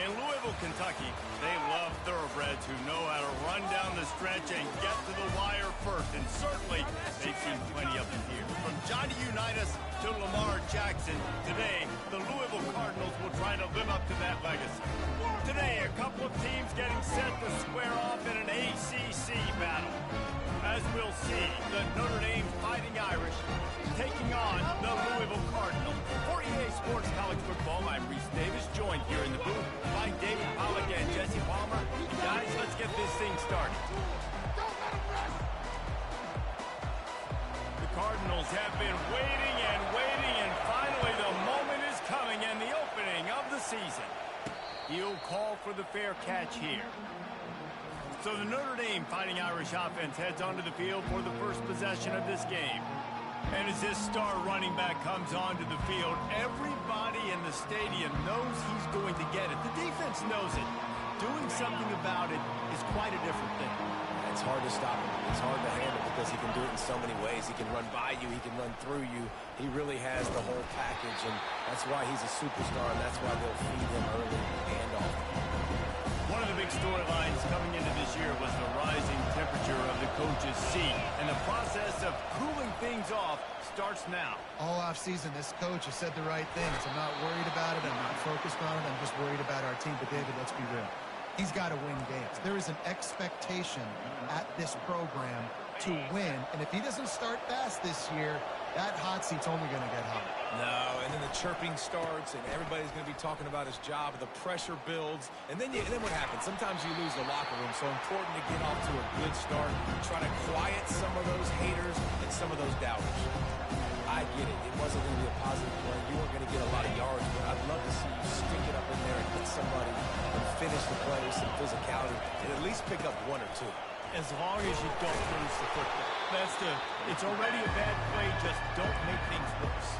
In Louisville, Kentucky, they love thoroughbreds who know how to run down the stretch and get to the wire first. And certainly, they've seen plenty of it here. From Johnny Unitas to Lamar Jackson, today, the Louisville Cardinals will try to live up to that legacy. Today, a couple of teams getting set to square off in an ACC battle. As we'll see, the Notre Dame Fighting Irish taking on the Louisville Cardinals. For EA Sports College Football, I'm Reese Davis, joined here in the booth by David Pollack and Jesse Palmer. And guys, let's get this thing started. The Cardinals have been waiting, and finally the moment is coming and the opening of the season. He'll call for the fair catch here. So the Notre Dame Fighting Irish offense heads onto the field for the first possession of this game. And as this star running back comes onto the field, everybody in the stadium knows he's going to get it. The defense knows it. Doing something about it is quite a different thing. It's hard to stop him. It's hard to handle because he can do it in so many ways. He can run by you. He can run through you. He really has the whole package, and that's why he's a superstar, and that's why they'll feed him early and often. One of the big storylines coming into this year was the rising temperature of the coach's seat, and the process of cooling things off starts now. All offseason, this coach has said the right things. I'm not worried about it. I'm not focused on it. I'm just worried about our team. But, David, let's be real. He's got to win games. There is an expectation at this program to win, and if he doesn't start fast this year, that hot seat's only going to get hot. No, and then the chirping starts, and everybody's going to be talking about his job. The pressure builds, and then what happens? Sometimes you lose the locker room, so important to get off to a good start. Try to quiet some of those haters and some of those doubters. I get it. It wasn't going to be a positive play. You weren't going to get a lot of yards, but I'd love to see you stick it up in there and hit somebody and finish the play with some physicality and at least pick up one or two. As long as you don't lose the football. It's already a bad play, just don't make things worse.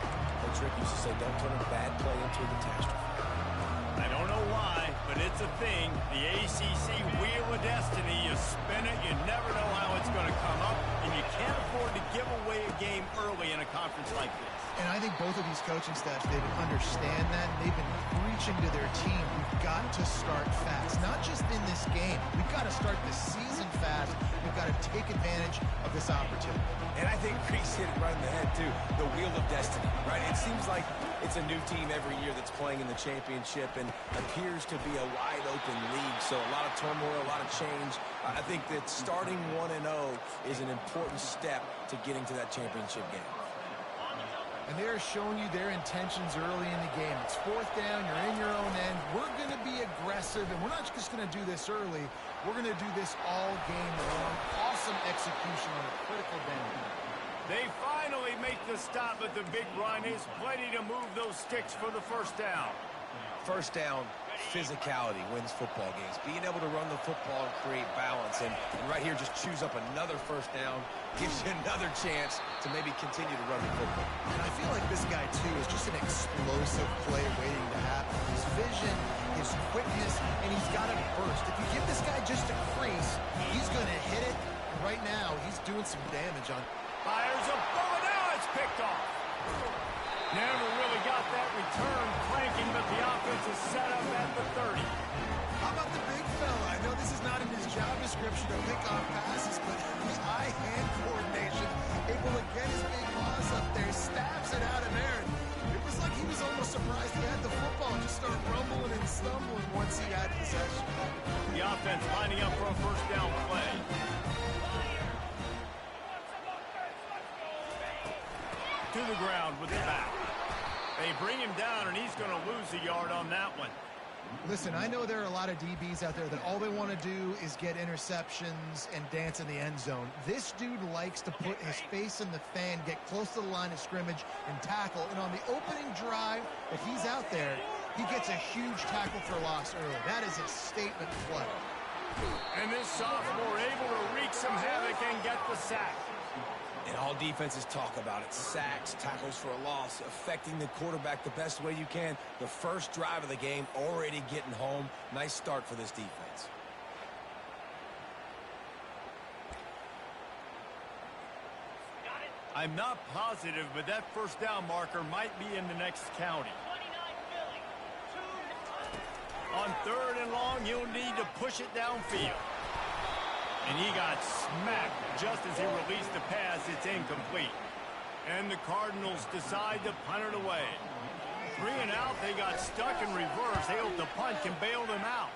Coach Rick used to say, don't turn a bad play into a catastrophe. I don't know why, but it's a thing. The ACC Wheel of Destiny, you spin it, you never know how it's going to come up, and you can't afford to give away a game early in a conference like this. And I think both of these coaching staffs, David, understand that. They've been preaching to their team, we've got to start fast. Not just in this game. We've got to start the season fast. We've got to take advantage of this opportunity. And I think Reese hit it right in the head, too. The Wheel of Destiny, right? It seems like it's a new team every year that's playing in the championship and appears to be a wide-open league. So a lot of turmoil, a lot of change. I think that starting 1-0 is an important step to getting to that championship game. And they're showing you their intentions early in the game. It's fourth down, you're in your own end. We're going to be aggressive, and we're not just going to do this early. We're going to do this all game long. Awesome execution on a critical down. They finally make the stop, but the big run is plenty to move those sticks for the first down. First down, physicality wins football games. Being able to run the football and create balance. And right here, just choose up another first down. Gives you another chance to maybe continue to run the football. And I feel like this guy, too, is just an explosive play waiting to happen. His vision, his quickness, and he's got it burst. If you give this guy just a crease, he's going to hit it. And right now, he's doing some damage on. Fires a bullet. Now it's picked off. Never really got that return cranking, but the offense is set up at the 30. How about the big fella? I know this is not in his job description to pick off passes, but the eye-hand coordination, able to get his big paws up there, stabs it out of there. It was like he was almost surprised he had the football, just start rumbling and stumbling once he had possession. The offense lining up for a first down play. To the ground with the back. They bring him down, and he's going to lose a yard on that one. Listen, I know there are a lot of DBs out there that all they want to do is get interceptions and dance in the end zone. This dude likes to put his face in the fan, get close to the line of scrimmage, and tackle. And on the opening drive that he's out there, he gets a huge tackle for loss early. That is a statement play. And this sophomore able to wreak some havoc and get the sack. And all defenses talk about it. Sacks, tackles for a loss, affecting the quarterback the best way you can. The first drive of the game, already getting home. Nice start for this defense. I'm not positive, but that first down marker might be in the next county. On 3rd and long, he'll need to push it downfield. And he got smacked just as he released the pass. It's incomplete. And the Cardinals decide to punt it away. 3 and out, they got stuck in reverse. They hope the punt can bail them out.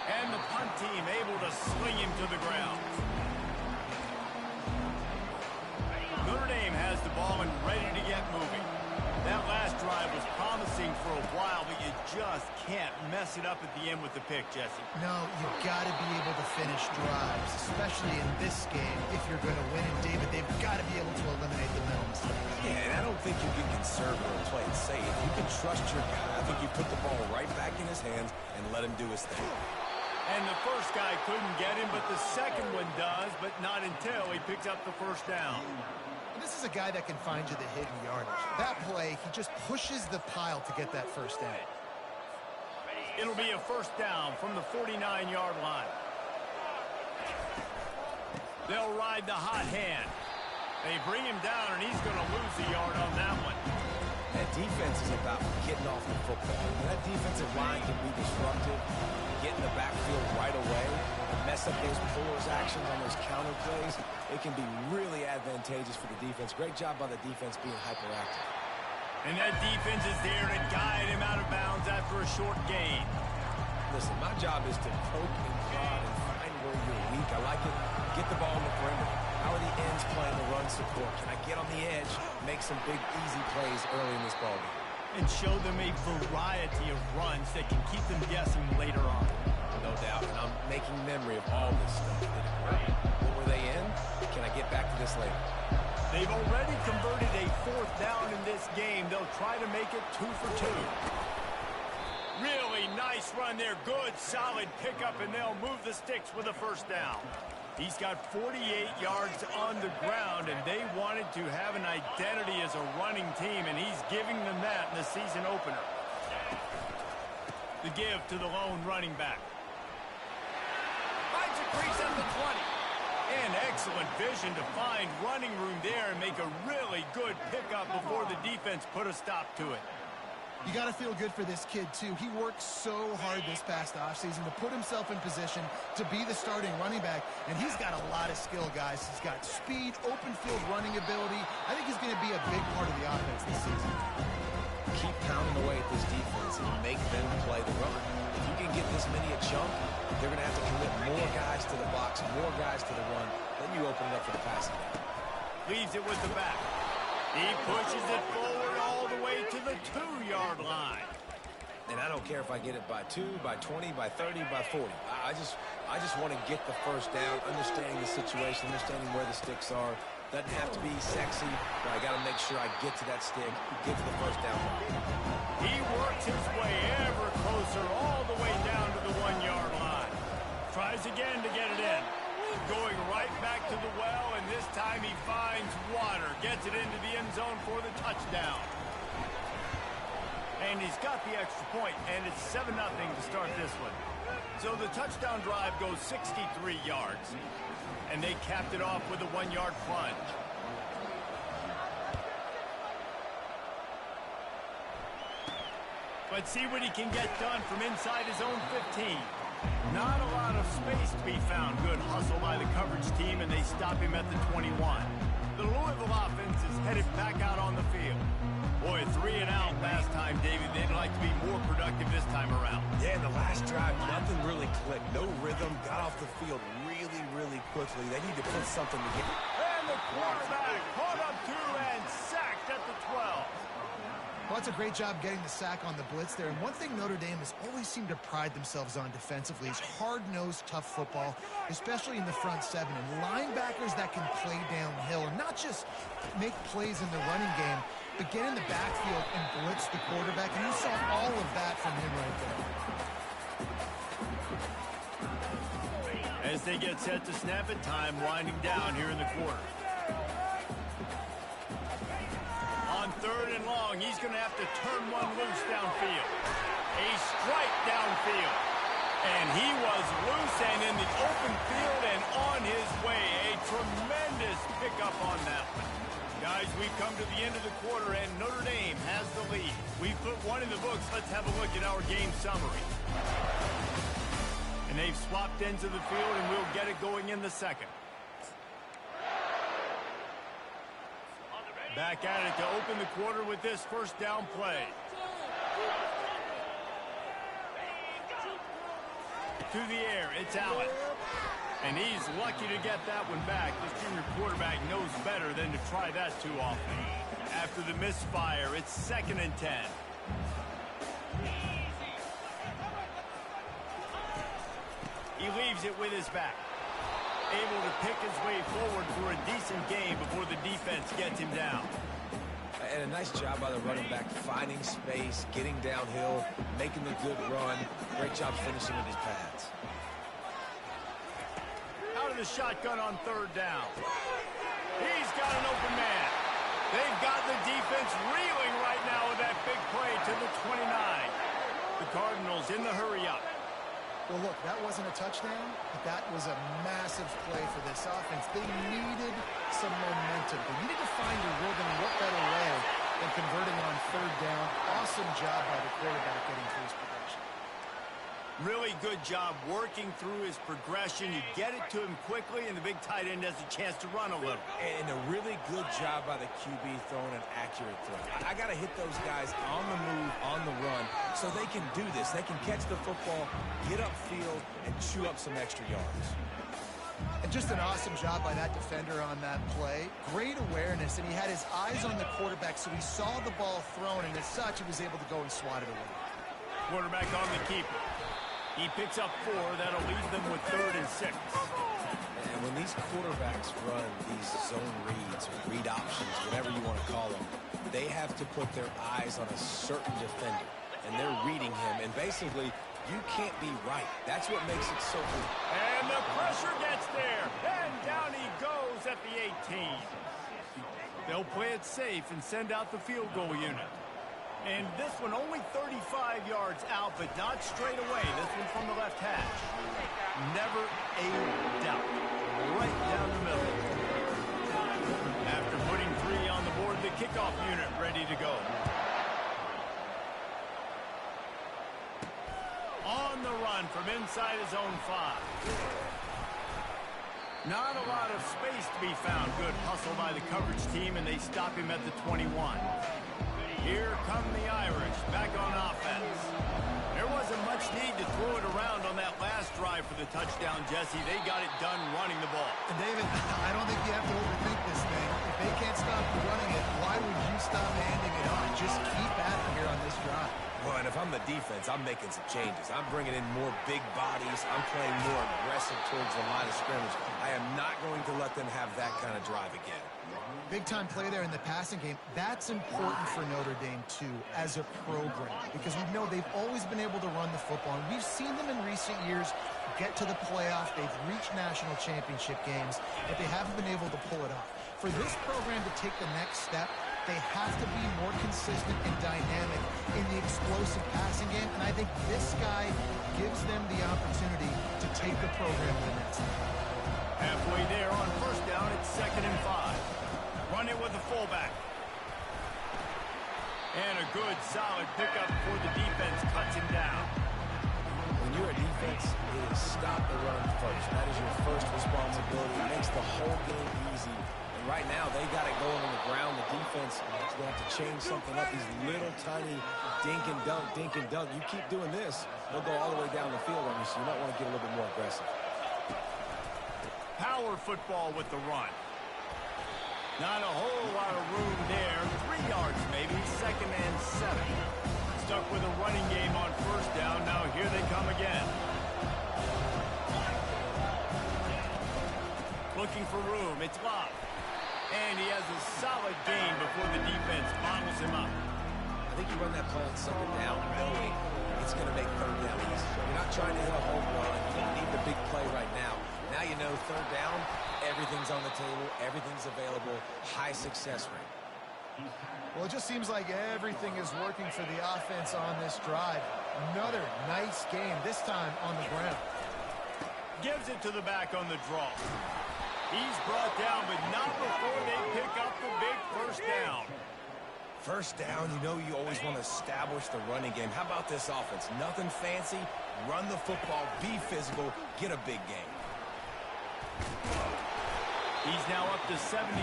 And the punt team able to sling him to the ground. Notre Dame has the ball and ready to get moving. That last drive was promising for a while, but you just can't mess it up at the end with the pick, Jesse. No, you've got to be able to finish drives, especially in this game. If you're going to win, and David, they've got to be able to eliminate the mental mistakes. Yeah, and I don't think you can conservative or play it safe. You can trust your guy. I think you put the ball right back in his hands and let him do his thing. And the first guy couldn't get him, but the second one does, but not until he picks up the first down. This is a guy that can find you the hidden yardage. That play, he just pushes the pile to get that first down. It'll be a first down from the 49-yard line. They'll ride the hot hand. They bring him down, and he's going to lose a yard on that one. That defense is about getting off the football. That defensive line can be disruptive, get in the backfield right away, mess up those pullers actions on those counter plays. It can be really advantageous for the defense. Great job by the defense being hyperactive. And that defense is there to guide him out of bounds after a short gain. Listen, my job is to poke and prod and find where you're weak. I like it. Get the ball in the perimeter. How are the ends playing the run support? Can I get on the edge, make some big, easy plays early in this ballgame? And show them a variety of runs that can keep them guessing later on. No doubt, and I'm making memory of all this stuff. What were they in? Can I get back to this later? They've already converted a 4th down in this game. They'll try to make it 2 for 2. Really nice run there. Good, solid pickup, and they'll move the sticks with a first down. He's got 48 yards on the ground, and they wanted to have an identity as a running team, and he's giving them that in the season opener. The give to the lone running back. Finds a crease at the 20. And excellent vision to find running room there and make a really good pickup before the defense put a stop to it. You got to feel good for this kid, too. He worked so hard this past offseason to put himself in position to be the starting running back, and he's got a lot of skill, guys. He's got speed, open field running ability. I think he's going to be a big part of the offense this season. Keep pounding away at this defense and make them play the run. If you can get this many a chunk, they're going to have to commit more guys to the box, more guys to the run. Then you open it up for the passing game. Leaves it with the back. He pushes it forward all the way to the 2-yard line. And I don't care if I get it by 2, by 20, by 30, by 40. I just want to get the first down, understanding the situation, understanding where the sticks are. Doesn't have to be sexy, but I got to make sure I get to that stick, get to the first down. He works his way ever closer all the way down to the 1-yard line. Tries again to get it in. Going right back to the well, and this time he finds water. Gets it into the end zone for the touchdown. And he's got the extra point, and it's 7-0 to start this one. So the touchdown drive goes 63 yards. And they capped it off with a 1-yard plunge. Let's see what he can get done from inside his own 15. Not a lot of space to be found. Good hustle by the coverage team, and they stop him at the 21. The Louisville offense is headed back out on the field. Boy, 3 and out last time, David. They'd like to be more productive this time around. Yeah, in the last drive, nothing really clicked. No rhythm. Got off the field really, really quickly. They need to put something together. And the quarterback caught up to and sacked at the 12. Well, that's a great job getting the sack on the blitz there. And one thing Notre Dame has always seemed to pride themselves on defensively is hard-nosed, tough football, especially in the front 7. And linebackers that can play downhill and not just make plays in the running game, but get in the backfield and blitz the quarterback. And you saw all of that from him right there. As they get set to snap it, time winding down here in the quarter. On 3rd and long, he's going to have to turn one loose downfield. A strike downfield. And he was loose and in the open field and on his way. A tremendous pickup on that one. Guys, Boys, we've come to the end of the quarter, and Notre Dame has the lead. We've put one in the books. Let's have a look at our game summary. And they've swapped ends of the field, and we'll get it going in the second. Back at it to open the quarter with this first down play. To the air, it's Allen. And he's lucky to get that one back. This junior quarterback knows better than to try that too often. After the misfire, it's 2nd and 10. He leaves it with his back. Able to pick his way forward for a decent game before the defense gets him down. And a nice job by the running back, finding space, getting downhill, making the good run. Great job finishing with his pads. Out of the shotgun on 3rd down. He's got an open man. They've got the defense reeling right now with that big play to the 29. The Cardinals in the hurry-up. Well, look, that wasn't a touchdown, but that was a massive play for this offense. They needed some momentum. They needed to find a rhythm. What better way than converting on 3rd down? Awesome job by the quarterback getting through his progression. Really good job working through his progression. You get it to him quickly, and the big tight end has a chance to run a little. And a really good job by the QB throwing an accurate throw. I got to hit those guys on the move, on the run, so they can do this. They can catch the football, get upfield, and chew up some extra yards. And just an awesome job by that defender on that play. Great awareness, and he had his eyes on the quarterback, so he saw the ball thrown, and as such, he was able to go and swat it away. Quarterback on the keeper. He picks up 4. That'll leave them with 3rd and 6. And when these quarterbacks run these zone reads or read options, whatever you want to call them, they have to put their eyes on a certain defender. And they're reading him. And basically, you can't be right. That's what makes it so good. And the pressure gets there. And down he goes at the 18. They'll play it safe and send out the field goal unit. And this one only 35 yards out, but not straight away. This one from the left hash. Never a doubt. Right down the middle. After putting 3 on the board, the kickoff unit ready to go. On the run from inside his own 5. Not a lot of space to be found. Good hustle by the coverage team, and they stop him at the 21. Here come the Irish, back on offense. There wasn't much need to throw it around on that last drive for the touchdown, Jesse. They got it done running the ball. And David, I don't think you have to overthink this thing. If they can't stop running it, why would you stop handing it on? Just keep at it here on this drive. Well, and if I'm the defense, I'm making some changes. I'm bringing in more big bodies. I'm playing more aggressive towards the line of scrimmage. I am not going to let them have that kind of drive again. Big-time play there in the passing game. That's important for Notre Dame, too, as a program, because we know they've always been able to run the football, and we've seen them in recent years get to the playoff. They've reached national championship games, but they haven't been able to pull it off. For this program to take the next step, they have to be more consistent and dynamic in the explosive passing game, and I think this guy gives them the opportunity to take the program to the next step. Halfway there on 1st down, it's 2nd and 5. Run it with the fullback. And a good, solid pickup before the defense cuts him down. When you're a defense, it is stop the run first. That is your first responsibility. It makes the whole game easy. And right now, they got it going on the ground. The defense is going to have to change something up. These little tiny dink and dunk, dink and dunk. You keep doing this, they'll go all the way down the field on you, so you might want to get a little bit more aggressive. Power football with the run. Not a whole lot of room there. 3 yards maybe. 2nd and 7. Stuck with a running game on 1st down. Now here they come again. Looking for room. It's Love. And he has a solid gain before the defense bottles him up. I think you run that play on 2nd down knowing it's going to make 3rd down easy. You're not trying to hit a home run. You don't need the big play right now. Now you know 3rd down, everything's on the table, everything's available, high success rate. Well, it just seems like everything is working for the offense on this drive. Another nice game, this time on the ground. Gives it to the back on the draw. He's brought down, but not before they pick up the big 1st First down, you know you always want to establish the running game. How about this offense? Nothing fancy. Run the football, be physical, get a big game. He's now up to 77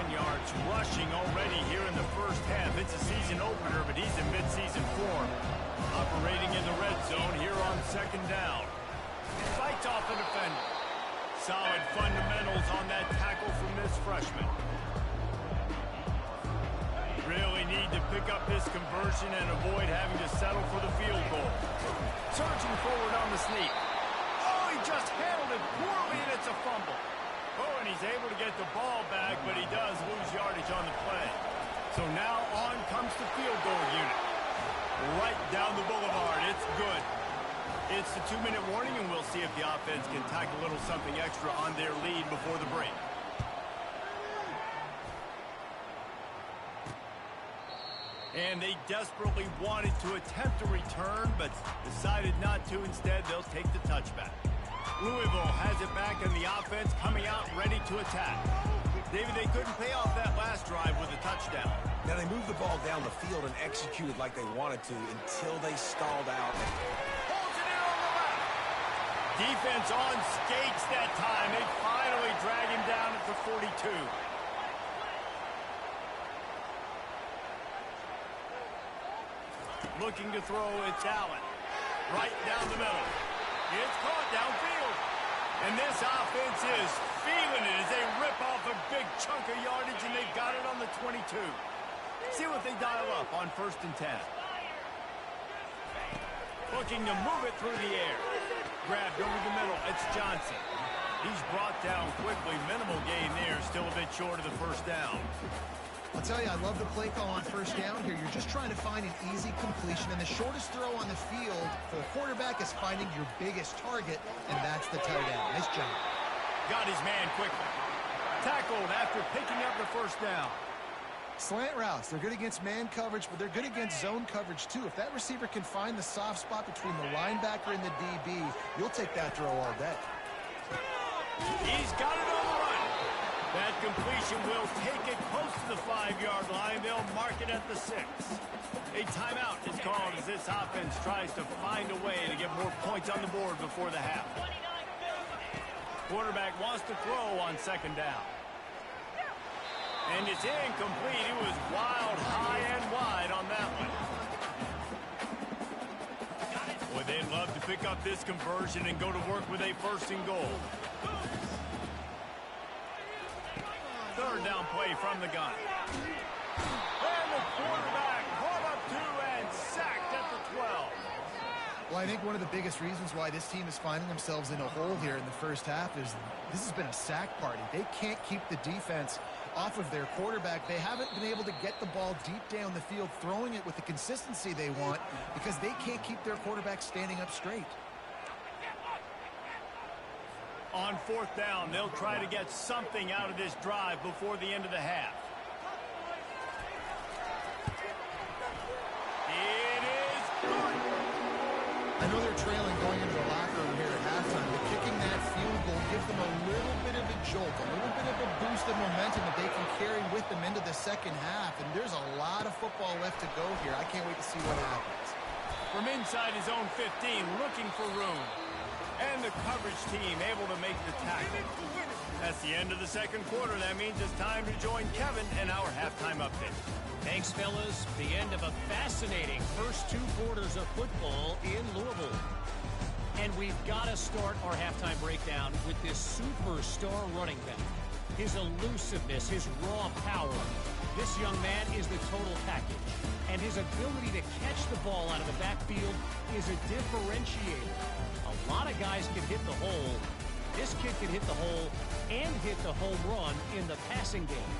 yards rushing already here in the first half. It's a season opener, but he's in midseason form. Operating in the red zone here on second down. Fights off the defender. Solid fundamentals on that tackle from this freshman. Really need to pick up this conversion and avoid having to settle for the field goal. Surging forward on the sneak. Oh, he just handled it poorly, and it's a fumble. Oh, and he's able to get the ball back, but he does lose yardage on the play. So now on comes the field goal unit. Right down the boulevard. It's good. It's the 2-minute warning, and we'll see if the offense can tack a little something extra on their lead before the break. And they desperately wanted to attempt a return, but decided not to. Instead, they'll take the touchback. Louisville has it back, and the offense coming out ready to attack. David, they couldn't pay off that last drive with a touchdown. Now, they moved the ball down the field and executed like they wanted to until they stalled out. Holds it in on the left. Defense on skates that time. They finally drag him down at the 42. Looking to throw, it's Allen. Right down the middle. It's caught downfield. And this offense is feeling it as they rip off a big chunk of yardage, and they've got it on the 22. See what they dial up on 1st and 10. Looking to move it through the air. Grabbed over the middle. It's Johnson. He's brought down quickly. Minimal gain there. Still a bit short of the first down. I'll tell you, I love the play call on first down here. You're just trying to find an easy completion, and the shortest throw on the field for the quarterback is finding your biggest target, and that's the tight end. Nice job. Got his man quickly. Tackled after picking up the first down. Slant routes, they're good against man coverage, but they're good against zone coverage too. If that receiver can find the soft spot between the linebacker and the DB, you'll take that throw all day. He's got it on the run. That completion will take it close to the 5-yard line. They'll mark it at the 6. A timeout is called as this offense tries to find a way to get more points on the board before the half. Quarterback wants to throw on second down. And it's incomplete. It was wild, high and wide on that one. Boy, they'd love to pick up this conversion and go to work with a 1st and goal. 3rd down play from the gun. And the quarterback brought up 2 and sacked at the 12. Well, I think one of the biggest reasons why this team is finding themselves in a hole here in the first half is this has been a sack party. They can't keep the defense off of their quarterback. They haven't been able to get the ball deep down the field, throwing it with the consistency they want because they can't keep their quarterback standing up straight. On 4th down, they'll try to get something out of this drive before the end of the half. It is good. I know they're trailing going into the locker room here at halftime, but kicking that field goal gives them a little bit of a jolt, a little bit of a boost of momentum that they can carry with them into the second half. And there's a lot of football left to go here. I can't wait to see what happens. From inside his own 15, looking for room. And the coverage team able to make the tackle. That's the end of the second quarter. That means it's time to join Kevin and our halftime update. Thanks, fellas. The end of a fascinating first 2 quarters of football in Louisville. And we've got to start our halftime breakdown with this superstar running back. His elusiveness, his raw power. This young man is the total package. And his ability to catch the ball out of the backfield is a differentiator. A lot of guys can hit the hole. This kid can hit the hole and hit the home run in the passing game.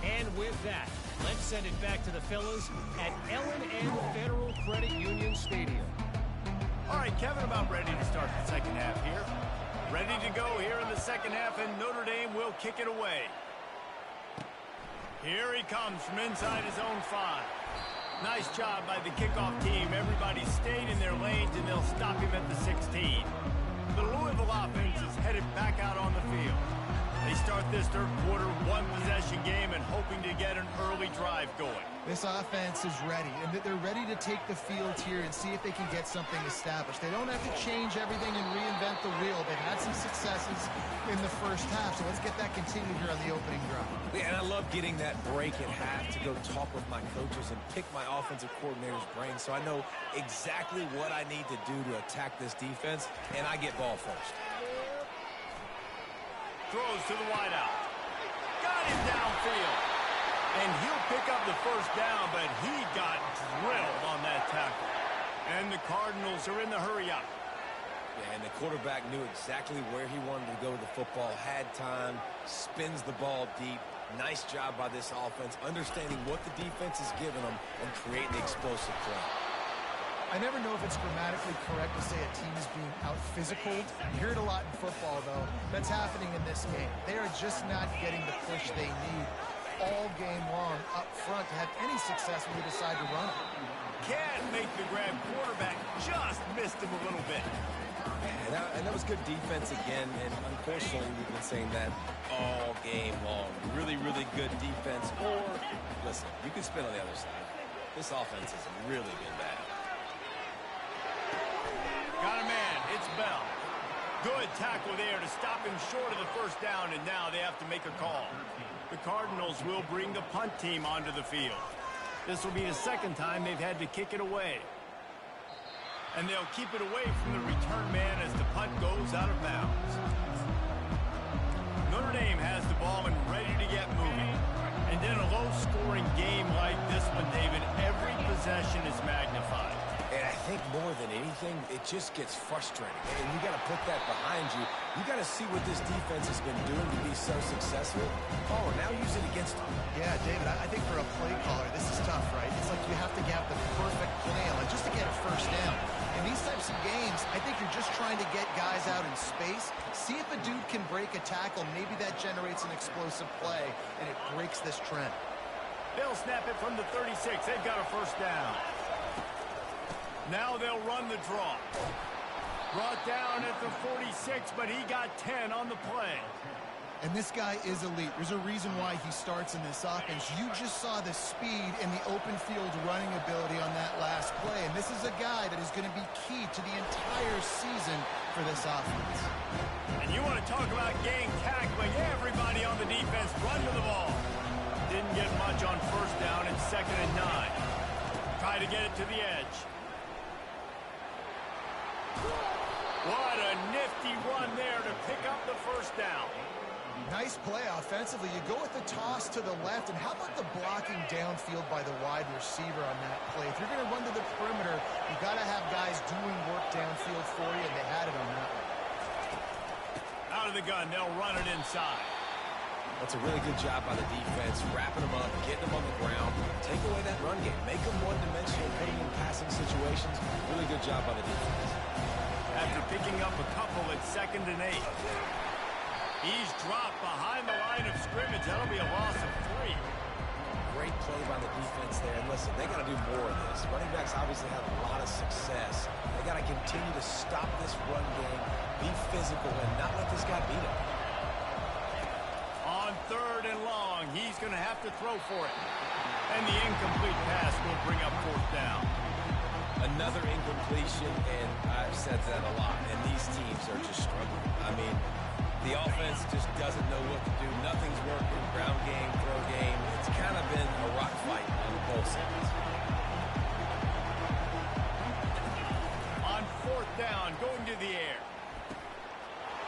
And with that, let's send it back to the fellas at L&N Federal Credit Union Stadium. All right, Kevin, about ready to start the second half here. Ready to go here in the second half, and Notre Dame will kick it away. Here he comes from inside his own 5. Nice job by the kickoff team. Everybody stayed in their lanes, and they'll stop him at the 16. The Louisville offense is headed back out on the field. They start this third quarter, 1-possession game, and hoping to get an early drive drive going. This offense is ready, and they're ready to take the field here and see if they can get something established. They don't have to change everything and reinvent the wheel. They've had some successes in the first half, so let's get that continued here on the opening drive. Yeah, and I love getting that break at half to go talk with my coaches and pick my offensive coordinator's brain so I know exactly what I need to do to attack this defense, and I get ball first. Throws to the wideout. Got him downfield. And he'll pick up the first down, but he got drilled on that tackle. And the Cardinals are in the hurry-up. Yeah, and the quarterback knew exactly where he wanted to go with the football, had time, spins the ball deep. Nice job by this offense, understanding what the defense is giving them and creating the explosive play. I never know if it's grammatically correct to say a team is being out-physical. You hear it a lot in football, though. That's happening in this game. They are just not getting the push they need all game long up front to have any success when you decide to run it. Can't make the grab. Quarterback just missed him a little bit. And that was good defense again, and unfortunately we've been saying that all game long. Really, really good defense. Or, listen, you can spin on the other side. This offense has really been bad. Got a man. It's Bell. Good tackle there to stop him short of the first down, and now they have to make a call. The Cardinals will bring the punt team onto the field. This will be the second time they've had to kick it away. And they'll keep it away from the return man as the punt goes out of bounds. Notre Dame has the ball and ready to get moving. And in a low-scoring game like this one, David, every possession is magnified. And I think more than anything, it just gets frustrating. And you got to put that behind you. You got to see what this defense has been doing to be so successful. Oh, now use it against them. Yeah, David, I think for a play caller, this is tough, right? It's like you have to get the perfect plan, like just to get a first down. In these types of games, I think you're just trying to get guys out in space, see if a dude can break a tackle. Maybe that generates an explosive play, and it breaks this trend. They'll snap it from the 36. They've got a first down. Now they'll run the draw. Brought down at the 46, but he got 10 on the play. And this guy is elite. There's a reason why he starts in this offense. You just saw the speed and the open field running ability on that last play. And this is a guy that is going to be key to the entire season for this offense. And you want to talk about gang tackling. Everybody on the defense run to the ball. Didn't get much on first down. It's 2nd and 9. Try to get it to the edge. What a nifty run there to pick up the first down. Nice play offensively. You go with the toss to the left, and how about the blocking downfield by the wide receiver on that play? If you're going to run to the perimeter, you got to have guys doing work downfield for you, and they had it on that one. Out of the gun, they'll run it inside. That's a really good job by the defense, wrapping them up, getting them on the ground, take away that run game, make them one-dimensional, put them in passing situations. Really good job by the defense. After picking up a couple at 2nd and 8. He's dropped behind the line of scrimmage. That'll be a loss of 3. Great play by the defense there. And listen, they got to do more of this. Running backs obviously have a lot of success. They got to continue to stop this run game, be physical, and not let this guy beat them. On 3rd and long, he's going to have to throw for it. And the incomplete pass will bring up 4th down. Another incompletion, and I've said that a lot, and these teams are just struggling. I mean, the offense just doesn't know what to do. Nothing's working. Ground game, throw game. It's kind of been a rock fight on both sides. On 4th down, going to the air.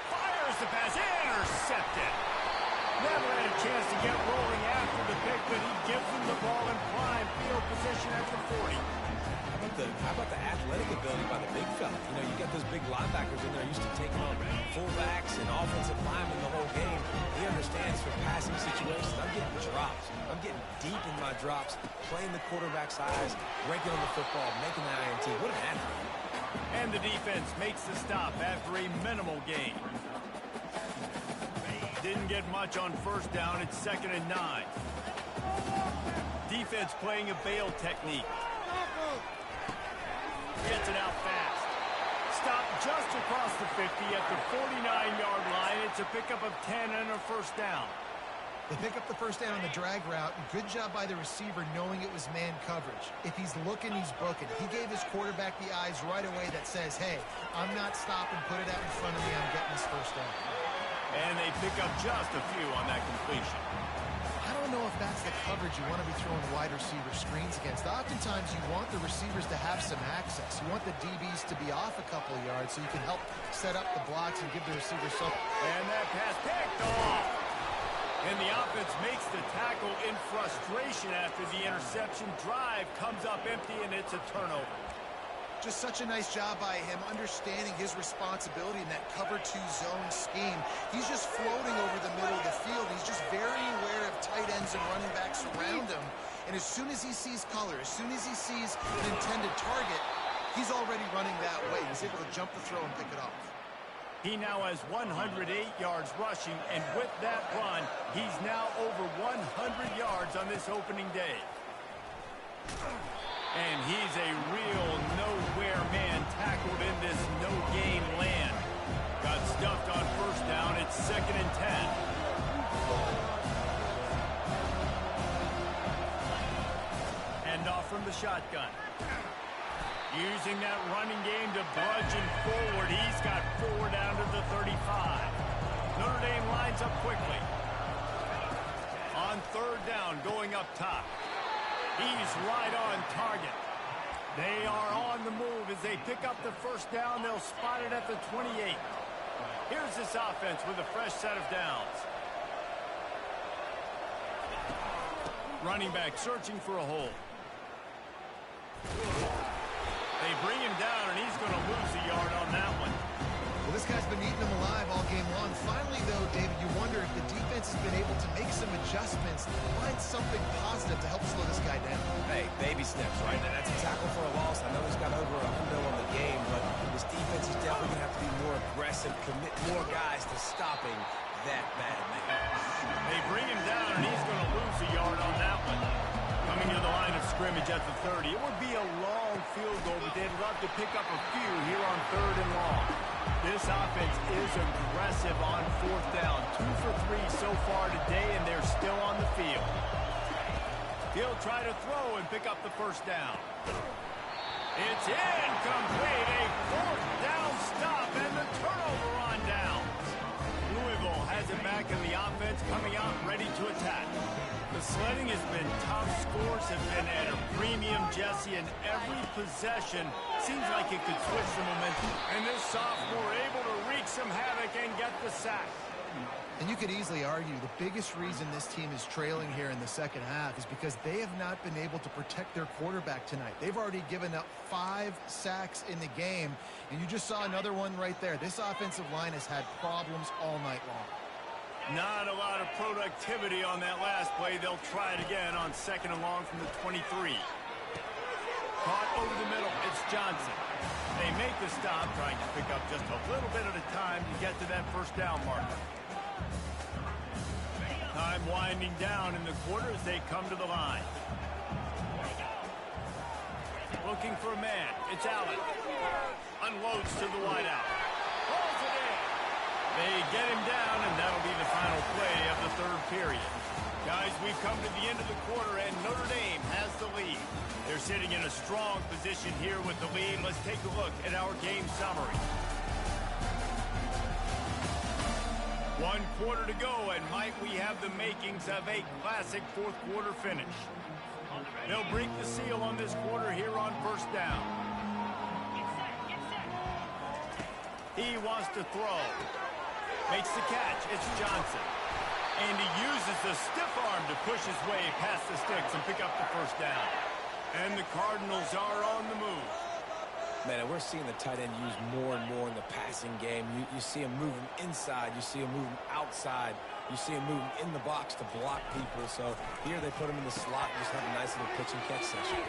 Fires the pass, intercepted. Never had a chance to get rolling after the pick, but he gives them the ball in prime field position at the 40. How about the athletic ability by the big fella? You know, you got those big linebackers in there used to taking on fullbacks and offensive linemen the whole game. He understands for passing situations. I'm getting drops. I'm getting deep in my drops, playing the quarterback's eyes, breaking on the football, making the INT. What an athlete. And the defense makes the stop after a minimal gain. Didn't get much on first down. It's 2nd and 9. Defense playing a bail technique. Gets it out fast. Stopped just across the 50 at the 49-yard line. It's a pickup of 10 and a first down. They pick up the first down on the drag route. Good job by the receiver knowing it was man coverage. If he's looking, he's booking. He gave his quarterback the eyes right away that says, hey, I'm not stopping. Put it out in front of me. I'm getting this first down. And they pick up just a few on that completion. I don't know if that's the coverage you want to be throwing wide receiver screens against. Oftentimes, you want the receivers to have some access. You want the DBs to be off a couple of yards so you can help set up the blocks and give the receiver something. And that pass picked off. And the offense makes the tackle in frustration after the interception. Drive comes up empty, and it's a turnover. Just such a nice job by him, understanding his responsibility in that cover 2 zone scheme. He's just floating over the middle of the field. He's just very aware of tight ends and running backs around him. And as soon as he sees color, as soon as he sees an intended target, he's already running that way. He's able to jump the throw and pick it off. He now has 108 yards rushing, and with that run, he's now over 100 yards on this opening day. And he's a real nowhere man tackled in this no-gain land. Got stuffed on first down. It's 2nd and 10. Hand off from the shotgun. Using that running game to bludgeon forward. He's got 4 down to the 35. Notre Dame lines up quickly. On 3rd down, going up top. He's right on target. They are on the move as they pick up the first down. They'll spot it at the 28. Here's this offense with a fresh set of downs. Running back searching for a hole. They bring him down, and he's going to lose a yard on that one. Well, this guy's been eating them alive all game long. Finally, though, David, you wonder if the defense has been able to make some adjustments, find something positive to help slow this guy down. Hey, baby steps, right? And that's a tackle for a loss. I know he's got over a hundo on the game, but this defense is definitely going to have to be more aggressive, commit more guys to stopping that bad man. They bring him down, and he's going to lose a yard on that one. Coming to the line of scrimmage at the 30. It would be a long field goal, but they'd love to pick up a few here on 3rd and long. This offense is aggressive on 4th down. 2 for 3 so far today, and they're still on the field. He'll try to throw and pick up the first down. It's incomplete. A 4th down stop, and the turnover on down. Louisville has it back in the offense, coming out ready to attack. The sledding has been tough. Scores have been at a premium, Jesse, and every possession seems like it could switch the momentum. And this sophomore able to wreak some havoc and get the sack. And you could easily argue the biggest reason this team is trailing here in the second half is because they have not been able to protect their quarterback tonight. They've already given up 5 sacks in the game, and you just saw another one right there. This offensive line has had problems all night long. Not a lot of productivity on that last play. They'll try it again on 2nd and long from the 23. Caught over the middle. It's Johnson. They make the stop, trying to pick up just a little bit at a time to get to that first down marker. Time winding down in the quarter as they come to the line. Looking for a man. It's Allen. Unloads to the wideout. Pulls it in. They get him down, and that'll be the final play of the 3rd period. Guys, we've come to the end of the quarter, and Notre Dame has the lead. They're sitting in a strong position here with the lead. Let's take a look at our game summary. 1 quarter to go, and might we have the makings of a classic 4th quarter finish. They'll break the seal on this quarter here on first down. He wants to throw. Makes the catch. It's Johnson. And he uses the stiff arm to push his way past the sticks and pick up the first down. And the Cardinals are on the move. Man, and we're seeing the tight end used more and more in the passing game. You see him moving inside. You see him moving outside. You see him moving in the box to block people. So here they put him in the slot and just have a nice little pitch and catch session.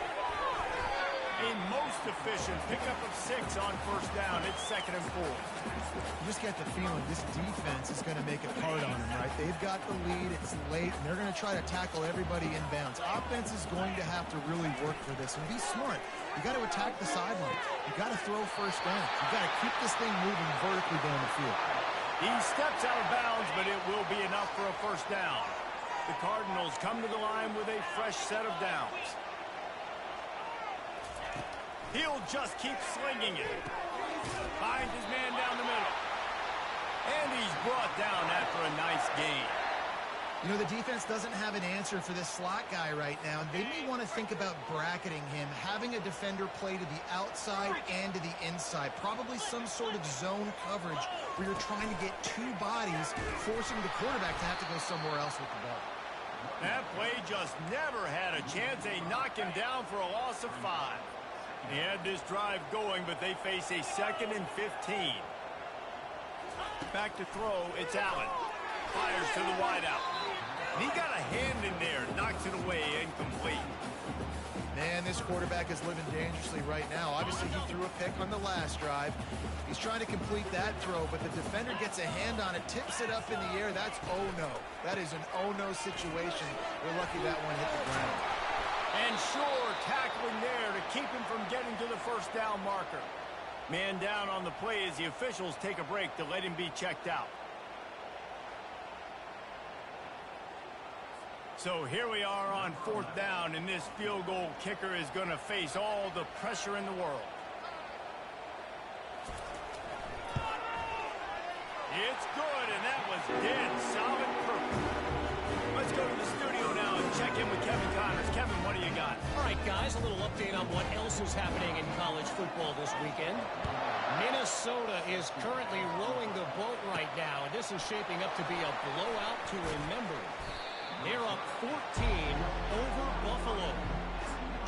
A most efficient pickup of 6 on first down. It's 2nd and 4. You just get the feeling this defense is going to make it hard on them, right? They've got the lead. It's late, and they're going to try to tackle everybody inbounds. Offense is going to have to really work for this and be smart. You got to attack the sideline. You got to throw first down. You got to keep this thing moving vertically down the field. He steps out of bounds, but it will be enough for a first down. The Cardinals come to the line with a fresh set of downs. He'll just keep slinging it. Finds his man down the middle. And he's brought down after a nice gain. You know, the defense doesn't have an answer for this slot guy right now. They may want to think about bracketing him, having a defender play to the outside and to the inside. Probably some sort of zone coverage where you're trying to get two bodies, forcing the quarterback to have to go somewhere else with the ball. That play just never had a chance. They knock him down for a loss of 5. They had this drive going, but they face a 2nd and 15. Back to throw, it's Allen. Fires to the wideout. He got a hand in there, knocks it away, incomplete. Man, this quarterback is living dangerously right now. Obviously, he threw a pick on the last drive. He's trying to complete that throw, but the defender gets a hand on it, tips it up in the air. That's oh-no. That is an oh-no situation. We're lucky that one hit the ground. And sure, tackling there to keep him from getting to the first down marker. Man down on the play as the officials take a break to let him be checked out. So here we are on 4th down, and this field goal kicker is going to face all the pressure in the world. It's good, and that was dead solid purple. Let's go to the studio now and check in with Kevin Connors. Kevin, what do you got? All right, guys, a little update on what else is happening in college football this weekend. Minnesota is currently rowing the boat right now, and this is shaping up to be a blowout to remember. They're up 14 over Buffalo.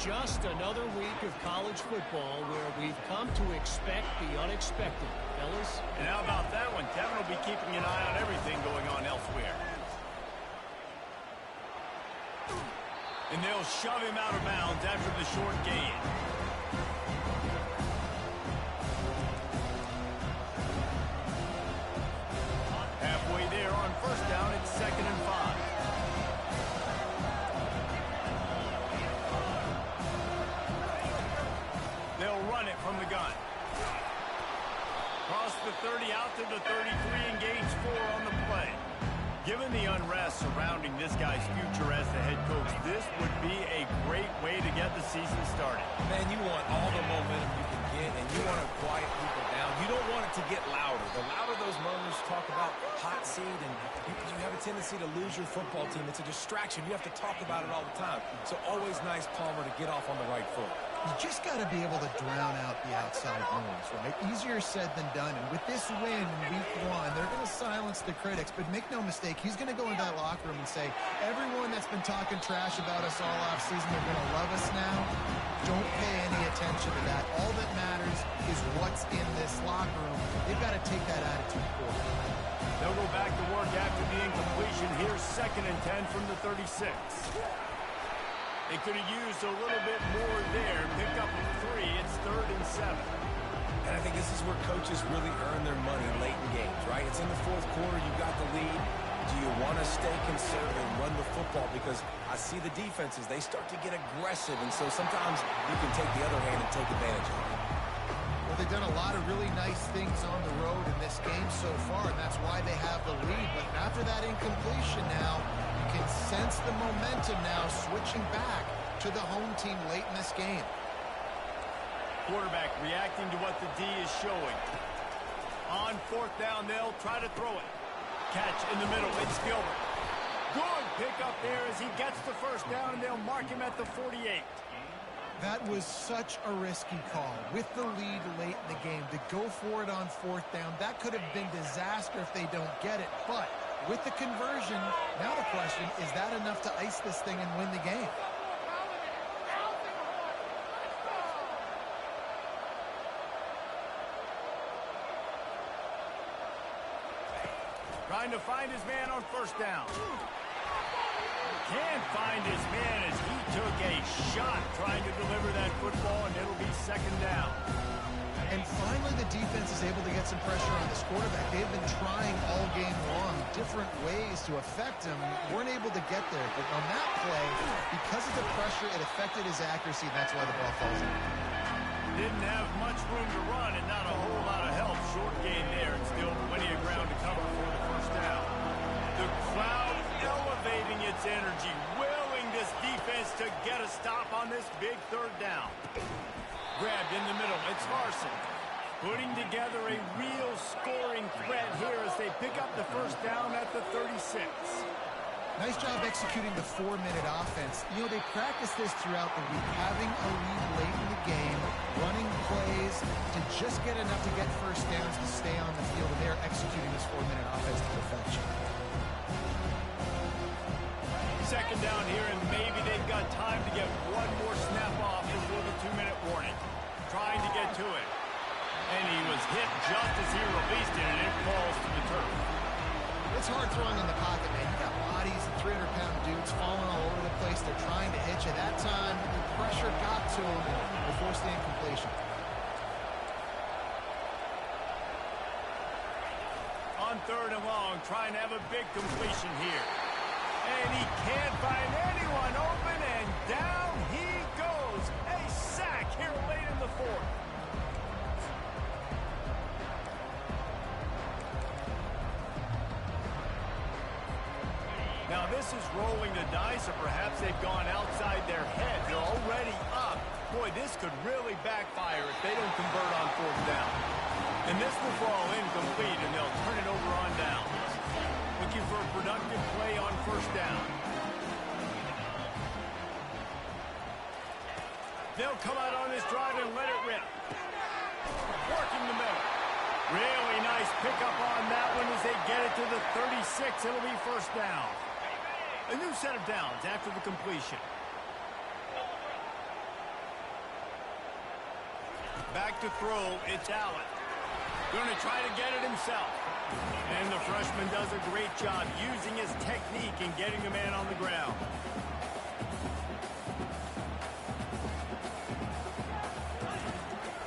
Just another week of college football where we've come to expect the unexpected, fellas. And how about that one? Kevin will be keeping an eye on everything going on elsewhere. And they'll shove him out of bounds after the short gain. Halfway there on 1st down, it's 2nd and 5. They'll run it from the gun. Cross the 30 out to the 33 and gains 4 on the play. Given the unrest surrounding this guy's future as the head coach, this would be a great way to get the season started. Man, you want all the momentum you can get, and you want to quiet people down. You don't want it to get louder. The louder those murmurs talk about hot seat, and you have a tendency to lose your football team. It's a distraction. You have to talk about it all the time. So always nice, Palmer, to get off on the right foot. You just got to be able to drown out the outside noise, right? Easier said than done. And with this win in week 1, they're going to silence the critics. But make no mistake, he's going to go into that locker room and say, everyone that's been talking trash about us all offseason, they're going to love us now. Don't pay any attention to that. All that matters is what's in this locker room. They've got to take that attitude forward. They'll go back to work after the incompletion. Here's 2nd and 10 from the 36. They could have used a little bit more there. Pick up a 3. It's 3rd and 7. And I think this is where coaches really earn their money late in games, right? It's in the 4th quarter. You got the lead. Do you want to stay conservative and run the football? Because I see the defenses, they start to get aggressive. And so sometimes you can take the other hand and take advantage of it. Well, they've done a lot of really nice things on the road in this game so far, and that's why they have the lead. But after that incompletion now, you can sense the momentum now switching back to the home team late in this game. Quarterback reacting to what the D is showing. On 4th down, they'll try to throw it. Catch in the middle. It's Gilbert. Good pickup there as he gets the 1st down, and they'll mark him at the 48. That was such a risky call. With the lead late in the game, to go for it on 4th down, that could have been disaster if they don't get it. But with the conversion, now the question, is that enough to ice this thing and win the game? Trying to find his man on 1st down. Can't find his man as he took a shot trying to deliver that football, and it'll be 2nd down. And finally, the defense is able to get some pressure on this quarterback. They've been trying all game long different ways to affect him. Weren't able to get there. But on that play, because of the pressure, it affected his accuracy, and that's why the ball falls in. Didn't have much room to run and not a whole lot of help. Short gain there, and still plenty of ground to cover for the 1st down. The crowd elevating its energy, willing this defense to get a stop on this big third down. Grabbed in the middle. It's Larson. Putting together a real scoring threat here as they pick up the first down at the 36. Nice job executing the 4-minute offense. You know, they practice this throughout the week, having a lead late in the game, running plays to just get enough to get first downs to stay on the field, and they're executing this 4-minute offense to perfection. Second down here, and maybe they've got time to get one more snap off before the 2-minute warning. Trying to get to it. And he was hit just as he released it, and it falls to the turf. It's hard throwing in the pocket, man. You got bodies and 300-pound dudes falling all over the place. They're trying to hit you. That time, the pressure got to him and forced the incompletion. On third and long, trying to have a big completion here. And he can't find anyone open, and down he goes. A sack here late in the fourth. Now this is rolling the dice, or perhaps they've gone outside their head. They're already up. Boy, this could really backfire if they don't convert on fourth down. And this will fall incomplete, and they'll turn it over on down. Looking for a productive play on first down. They'll come out on this drive and let it rip. Working the middle. Really nice pickup on that one as they get it to the 36. It'll be first down. A new set of downs after the completion. Back to throw, it's Allen. Going to try to get it himself. And the freshman does a great job using his technique and getting the man on the ground.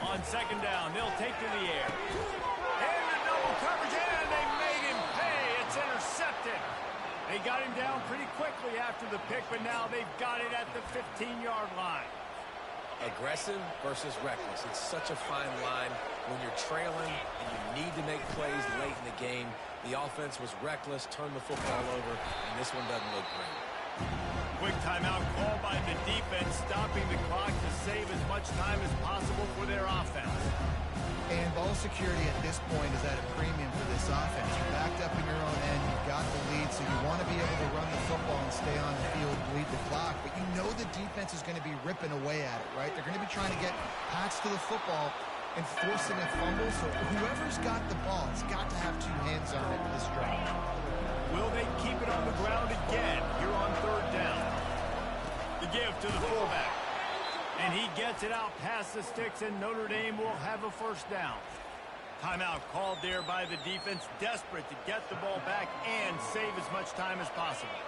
On second down, they'll take to the air. And the double coverage, and they made him pay. It's intercepted. They got him down pretty quickly after the pick, but now they've got it at the 15-yard line. Aggressive versus reckless. It's such a fine line when you're trailing and you need to make plays late in the game. The offense was reckless, turned the football over, and this one doesn't look great. Quick timeout called by the defense, stopping the clock to save as much time as possible for their offense. And ball security at this point is at a premium for this offense. You're backed up in your own end. You've got the lead, so you want to be able to run the football and stay on the field and lead the clock. But you know the defense is going to be ripping away at it, right? They're going to be trying to get Pats to the football and forcing a fumble. So whoever's got the ball has got to have two hands on it this drive. Will they keep it on the ground again here on third down? The give to the fullback. And he gets it out past the sticks, and Notre Dame will have a first down. Timeout called there by the defense, desperate to get the ball back and save as much time as possible.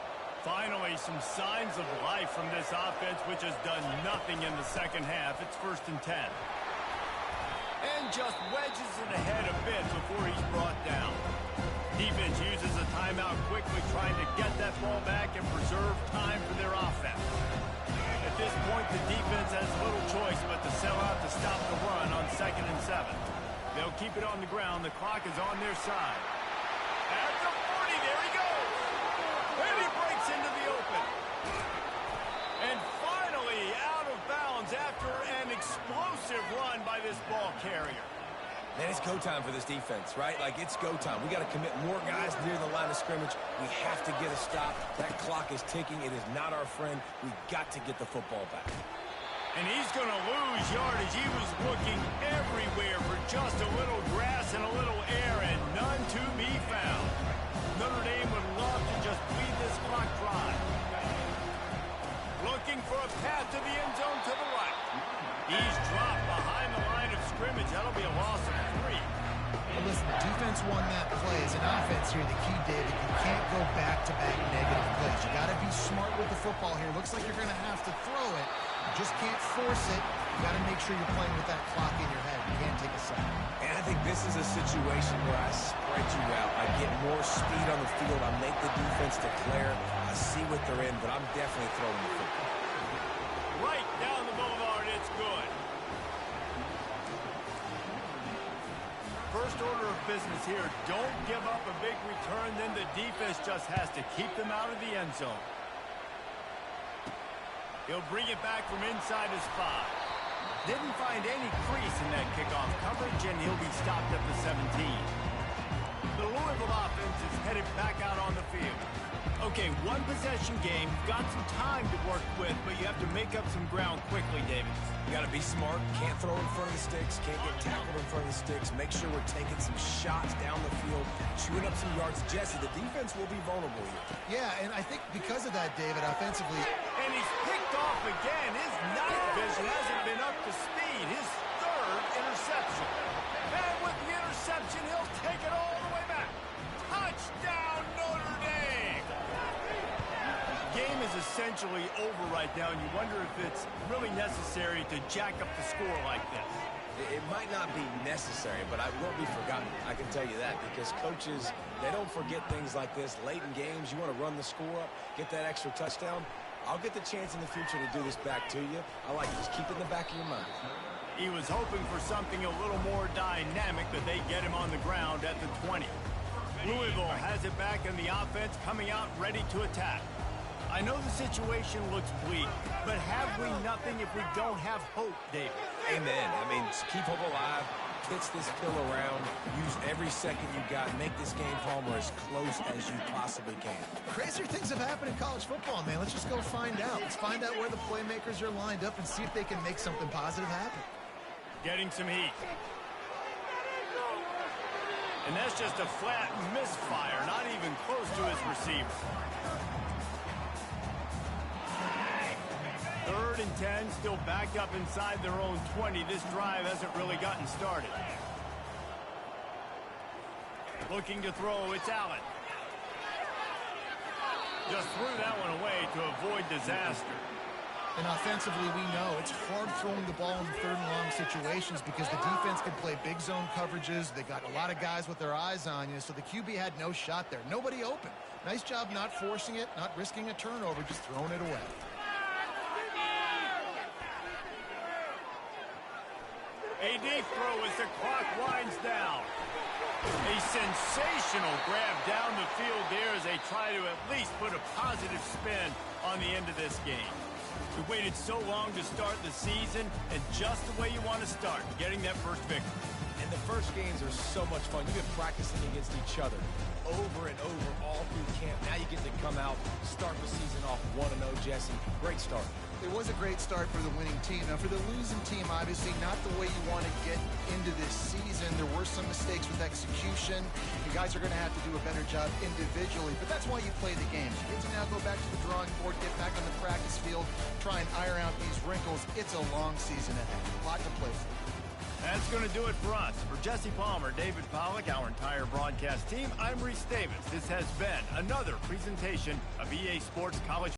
Finally, some signs of life from this offense, which has done nothing in the second half. It's 1st and 10. And just wedges it ahead a bit before he's brought down. Defense uses a timeout quickly, trying to get that ball back and preserve time for their offense. At this point, the defense has little choice but to sell out to stop the run on 2nd and 7. They'll keep it on the ground. The clock is on their side. At the 40, there he goes. And he breaks into the open. And finally out of bounds after an explosive run by this ball carrier. Man, it's go time for this defense, right? Like, it's go time. We got to commit more guys near the line of scrimmage. We have to get a stop. That clock is ticking. It is not our friend. We got to get the football back. And he's going to lose yardage. He was looking everywhere for just a little grass and a little air, and none to be found. Notre Dame would love to just bleed this clock dry. Looking for a path to the end zone to the right. He's dropped behind the line of scrimmage. That'll be a loss of 3. Well, listen, the defense won that play. As an offense here, the key, David, you can't go back-to-back negative plays. You got to be smart with the football here. Looks like you're going to have to throw it. You just can't force it. You got to make sure you're playing with that clock in your head. You can't take a sack. And I think this is a situation where I spread you out. I get more speed on the field. I make the defense declare. I see what they're in, but I'm definitely throwing the football. Right down the boulevard, it's good. First order of business here. Don't give up a big return, then the defense just has to keep them out of the end zone. He'll bring it back from inside his 5. Didn't find any crease in that kickoff coverage, and he'll be stopped at the 17. The Louisville offense is headed back out on the field. Okay, one possession game. Got some time to work with, but you have to make up some ground quickly, Davis. You got to be smart. Can't throw in front of the sticks. Can't get tackled in front of the sticks. Make sure we're taking some shots down the field, chewing up some yards. Jesse, the defense will be vulnerable here. Yeah, and I think because of that, David, offensively. And he's picked off again. His night vision hasn't been up to speed. His 3rd interception. And with the interception, he'll take it all the way back. Touchdown, Notre Dame! The game is essentially over right now, and you wonder if it's really necessary to jack up the score like this. It might not be necessary, but it won't be forgotten. I can tell you that, because coaches, they don't forget things like this. Late in games, you want to run the score up, get that extra touchdown. I'll get the chance in the future to do this back to you. I like it. Just keep it in the back of your mind. He was hoping for something a little more dynamic, but they get him on the ground at the 20. Louisville has it back, and the offense coming out ready to attack. I know the situation looks bleak, but have we nothing if we don't have hope, David? Amen. I mean, keep hope alive. Pitch this pill around. Use every second you got. Make this game, Palmer, as close as you possibly can. Crazier things have happened in college football, man. Let's just go find out. Let's find out where the playmakers are lined up and see if they can make something positive happen. Getting some heat. And that's just a flat misfire, not even close to his receiver. 3rd and 10, still back up inside their own 20. This drive hasn't really gotten started. Looking to throw, it's Allen. Just threw that one away to avoid disaster. And offensively, we know it's hard throwing the ball in 3rd and long situations because the defense can play big zone coverages. They got a lot of guys with their eyes on you, so the QB had no shot there. Nobody open. Nice job not forcing it, not risking a turnover, just throwing it away. A deep throw as the clock winds down. A sensational grab down the field there as they try to at least put a positive spin on the end of this game. We waited so long to start the season, and just the way you want to start, getting that first victory. And the first games are so much fun. You've been practicing against each other over and over all through camp. Now you get to come out, start the season off 1-0, Jesse. Great start. It was a great start for the winning team. Now, for the losing team, obviously not the way you want to get into this season. There were some mistakes with execution. You guys are going to have to do a better job individually, but that's why you play the games. You get to now go back to the drawing board, get back on the practice field, try and iron out these wrinkles. It's a long season ahead. A lot to play for. That's going to do it for us. For Jesse Palmer, David Pollack, our entire broadcast team, I'm Reese Davis. This has been another presentation of EA Sports College